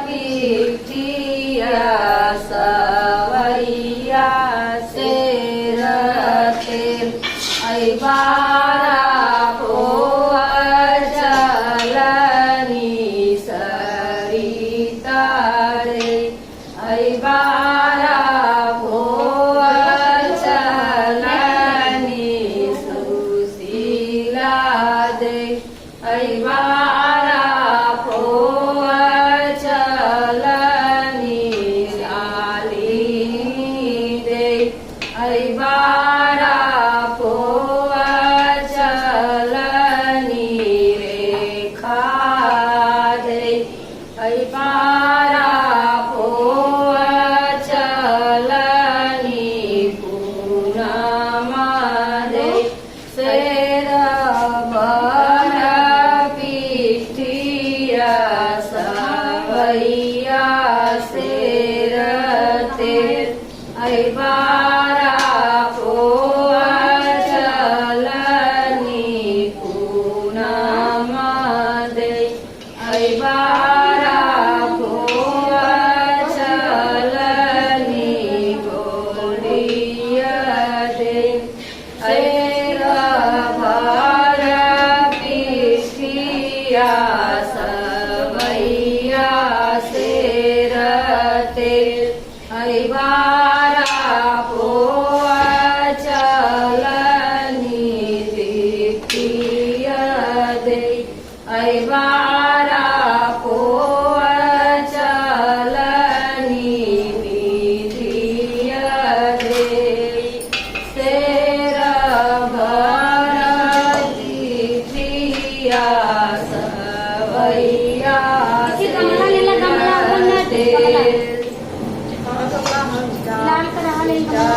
पिठिया सवैया सेरते ऐबारा चलनी सरिता रे ऐबारा चलनी सुशीला दे ऐबारा ऐबारा चलनी रेखा दे ऐबारा चलनी पूर्णमा दे शेर बर पिठिया सवैया सेरते ऐबारा ऐबारा चलनी गोलिया दे ऐर भर पिठिया सवैया सेरते ऐबारा चलनी पिठिया दे ऐबारा चलनी विधिया दे शेर भर पिठिया सवैया सेरते